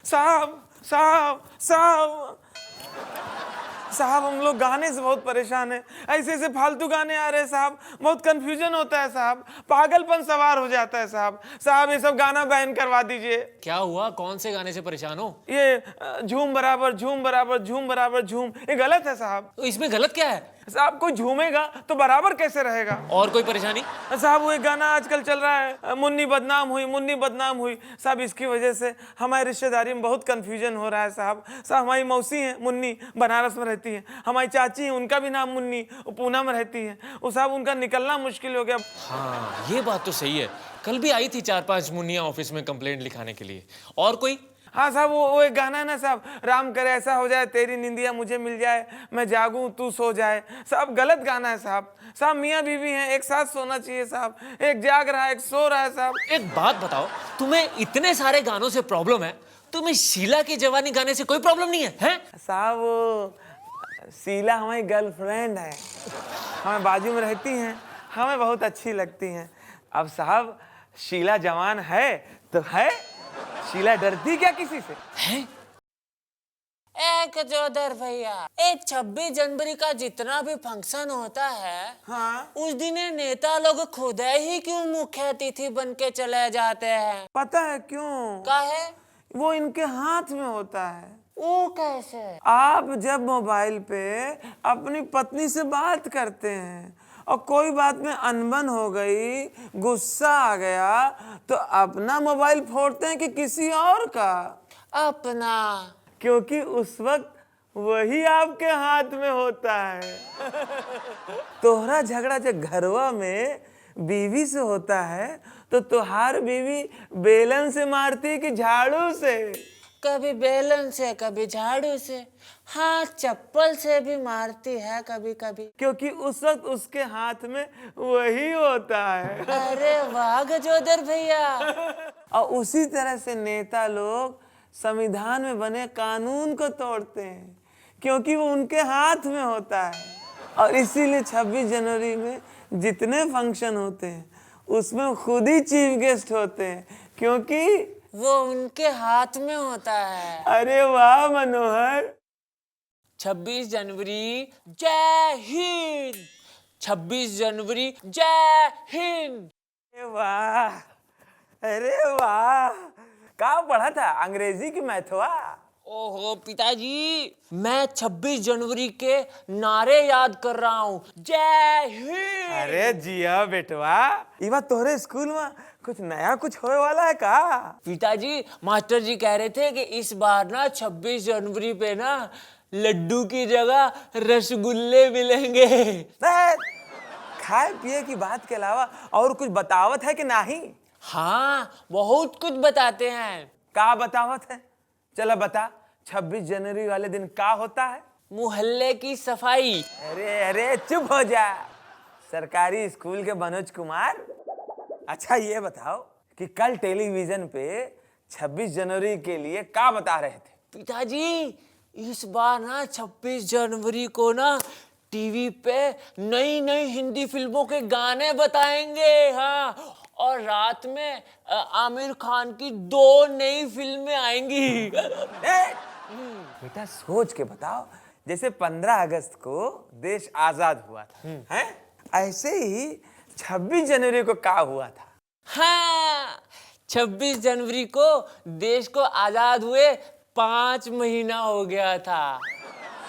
साहब साहब साहब साहब, हम लोग गाने से बहुत परेशान हैं। ऐसे ऐसे फालतू गाने आ रहे हैं साहब, बहुत कंफ्यूजन होता है साहब, पागलपन सवार हो जाता है साहब। साहब ये सब गाना बैन करवा दीजिए। क्या हुआ, कौन से गाने से परेशान हो? ये झूम बराबर झूम बराबर झूम बराबर झूम, ये गलत है साहब। तो इसमें गलत क्या है? साहब कोई झूमेगा तो बराबर कैसे रहेगा? और कोई परेशानी? साहब वो एक गाना आजकल चल रहा है, मुन्नी बदनाम हुई मुन्नी बदनाम हुई। साहब इसकी वजह से हमारी रिश्तेदारी में बहुत कंफ्यूजन हो रहा है साहब। साहब हमारी मौसी हैं मुन्नी, बनारस में रहती हैं। हमारी चाची हैं, उनका भी नाम मुन्नी, वो पूना में रहती हैं। वो साहब उनका निकलना मुश्किल हो गया। हाँ, ये बात तो सही है। कल भी आई थी 4-5 मुन्नियाँ ऑफिस में कंप्लेंट लिखाने के लिए। और कोई? हाँ साहब वो एक गाना है ना साहब, राम करे ऐसा हो जाए तेरी निंदिया मुझे मिल जाए, मैं जागूं तू सो जाए। साहब गलत गाना है साहब। साहब मियाँ बीवी हैं, एक साथ सोना चाहिए साहब। एक जाग रहा है, एक सो रहा है साहब। एक बात बताओ, तुम्हें इतने सारे गानों से प्रॉब्लम है, तुम्हें शीला की जवानी गाने से कोई प्रॉब्लम नहीं है, हैं? साहब वो शीला हमारी गर्लफ्रेंड है, हमें बाजू में रहती हैं, हमें बहुत अच्छी लगती हैं। अब साहब शीला जवान है तो है, शीला डरती क्या किसी से? हैं? जोदर भैया, 26 जनवरी का जितना भी फंक्शन होता है, हाँ उस दिन ये नेता लोग खुद ही क्यों मुख्य अतिथि बन के चले जाते हैं? पता है क्यों? काहे? वो इनके हाथ में होता है। वो कैसे? आप जब मोबाइल पे अपनी पत्नी से बात करते हैं और कोई बात में अनबन हो गई, गुस्सा आ गया, तो अपना मोबाइल फोड़ते हैं कि किसी और का? अपना। क्योंकि उस वक्त वही आपके हाथ में होता है। तोहरा झगड़ा जब घरवा में बीवी से होता है तो तुहार बीवी बेलन से मारती है कि झाड़ू से? कभी बेलन से, कभी झाड़ू से, हाँ चप्पल से भी मारती है कभी कभी। क्योंकि उस वक्त उसके हाथ में वही होता है। अरे वाह गजोदर भैया। और उसी तरह से नेता लोग संविधान में बने कानून को तोड़ते हैं, क्योंकि वो उनके हाथ में होता है। और इसीलिए 26 जनवरी में जितने फंक्शन होते हैं उसमें खुद ही चीफ गेस्ट होते हैं, क्योंकि वो उनके हाथ में होता है। अरे वाह मनोहर। 26 जनवरी जय हिंद, 26 जनवरी जय हिंद। अरे वाह, अरे वाह, कहाँ पढ़ा था, अंग्रेजी की मैथवा? ओहो पिताजी, मैं 26 जनवरी के नारे याद कर रहा हूँ। जय हिंद। अरे जिया बेटवा, ये बात तोहरे स्कूल में कुछ नया कुछ होने वाला है का? पिताजी, मास्टर जी कह रहे थे कि इस बार ना 26 जनवरी पे ना लड्डू की जगह रसगुल्ले मिलेंगे। खाए पिए की बात के अलावा और कुछ बतावत है कि नहीं? हाँ, बहुत कुछ बताते हैं। का बतावत है? चला बता, 26 जनवरी वाले दिन का होता है? मोहल्ले की सफाई। अरे अरे चुप हो जा, सरकारी स्कूल के मनोज कुमार। अच्छा ये बताओ कि कल टेलीविजन पे 26 जनवरी के लिए का बता रहे थे? पिताजी, इस बार ना 26 जनवरी को ना टीवी पे नई नई हिंदी फिल्मों के गाने बताएंगे। हाँ, और रात में आमिर खान की 2 नई फिल्में आएंगी। बेटा सोच के बताओ, जैसे 15 अगस्त को देश आजाद हुआ था, हैं? ऐसे ही 26 जनवरी को क्या हुआ था? हाँ, 26 जनवरी को देश को आजाद हुए 5 महीना हो गया था।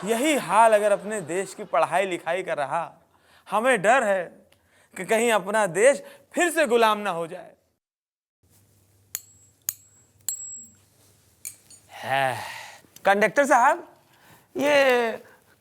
यही हाल अगर अपने देश की पढ़ाई लिखाई का रहा, हमें डर है कि कहीं अपना देश फिर से गुलाम ना हो जाए। है। कंडक्टर साहब, ये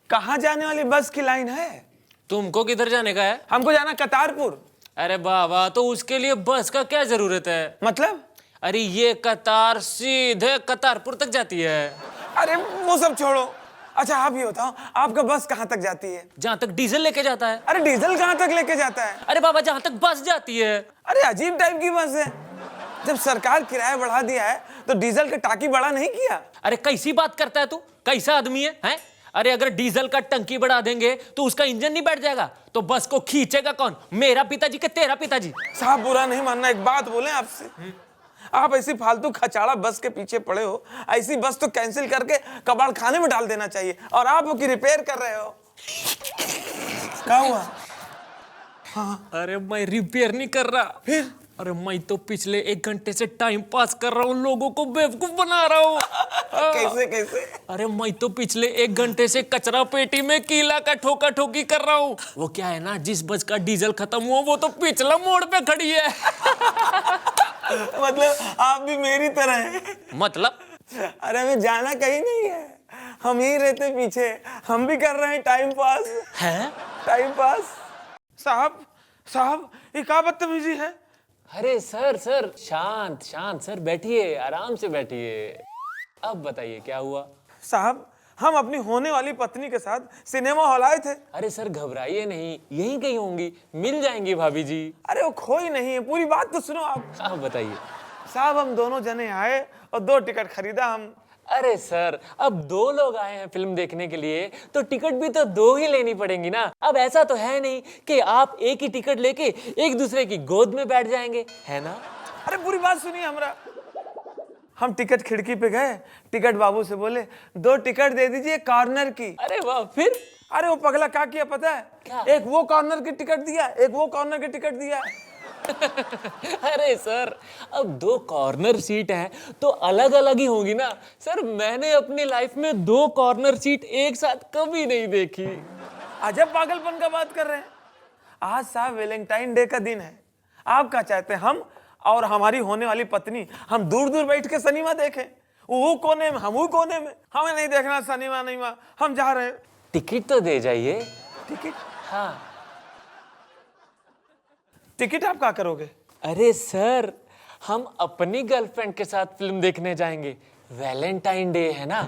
कहाँ जाने वाली बस की लाइन है? तुमको किधर जाने का है? हमको जाना करतारपुर। अरे बाबा, तो उसके लिए बस का क्या जरूरत है? मतलब? अरे ये कतार सीधे करतारपुर तक जाती है। अरे वो सब छोड़ो, अच्छा आप ये बताओ, आपका बस कहाँ तक जाती है? जहाँ तक डीजल लेके जाता है। अरे डीजल कहाँ तक लेके जाता है? अरे बाबा, जहाँ तक बस जाती है। अरे अजीब टाइप की बस है, जब सरकार किराया बढ़ा दिया है तो डीजल का टाकी बढ़ा नहीं किया। अरे कैसी बात करता है तू, कैसा आदमी है, हैं? अरे अगर डीजल का टंकी बढ़ा देंगे तो उसका इंजन नहीं बैठ जाएगा, तो बस को खींचेगा कौन? मेरा पिताजी के तेरा पिताजी? साहब बुरा नहीं मानना, एक बात बोले आपसे, आप ऐसी फालतू खचाड़ा बस के पीछे पड़े हो, ऐसी बस तो कैंसिल करके कबाड़ खाने में डाल देना चाहिए, और आप की रिपेयर कर रहे हो। क्या हुआ? अरे मैं रिपेयर नहीं कर रहा, फिर? अरे मैं तो पिछले 1 घंटे से टाइम पास कर रहा हूँ, लोगों को बेवकूफ बना रहा हूँ। कैसे कैसे? अरे मैं तो पिछले 1 घंटे से कचरा पेटी में कीला का ठोका ठोकी कर रहा हूँ। वो क्या है ना, जिस बस का डीजल खत्म हुआ वो तो पिछला मोड़ पे खड़ी है। मतलब आप भी मेरी तरह हैं? मतलब? अरे हमें जाना कहीं नहीं है, हम ही रहते पीछे, हम भी कर रहे हैं टाइम पास। है? Time pass? साहब साहब ये क्या बदतमीजी है? अरे सर सर शांत शांत सर, बैठिए, आराम से बैठिए। अब बताइए क्या हुआ? साहब हम अपनी होने वाली पत्नी के साथ सिनेमा हॉल आए थे। अरे सर घबराइए नहीं, यहीं कहीं होंगी, मिल जाएंगी भाभी जी। अरे वो खोई नहीं है, पूरी बात तो सुनो आप। हाँ बताइए। साहब हम दोनों जने आए और 2 टिकट खरीदा हम। अरे सर अब 2 लोग आए हैं फिल्म देखने के लिए, तो टिकट भी तो 2 ही लेनी पड़ेंगी ना। अब ऐसा तो है नहीं कि आप एक ही टिकट लेके एक दूसरे की गोद में बैठ जाएंगे, है ना? अरे पूरी बात सुनिए हमरा। हम टिकट खिड़की पे गए, टिकट बाबू से बोले 2 टिकट दे दीजिए कॉर्नर की। अरे वाह, फिर? अरे वो पगला क्या किया पता है? क्या? एक वो कॉर्नर की टिकट दिया, एक वो कॉर्नर की टिकट दिया। अरे सर अब 2 कॉर्नर सीट हैं तो अलग अलग ही होंगी ना। सर मैंने अपनी लाइफ में 2 कॉर्नर सीट एक साथ कभी नहीं देखी। अजब पागलपन का बात कर रहे हैं। आज साहब वैलेंटाइन डे का दिन है, आप क्या चाहते हैं हम और हमारी होने वाली पत्नी हम दूर दूर बैठ के सिनेमा देखें? वो कोने में, हम वो कोने में। हमें नहीं देखना सिनेमा, नहीं हम जा रहे हैं। टिकट तो दे जाइए। टिकट? हाँ। टिकट आप क्या करोगे? अरे सर हम अपनी गर्लफ्रेंड के साथ फिल्म देखने जाएंगे, वैलेंटाइन डे है ना।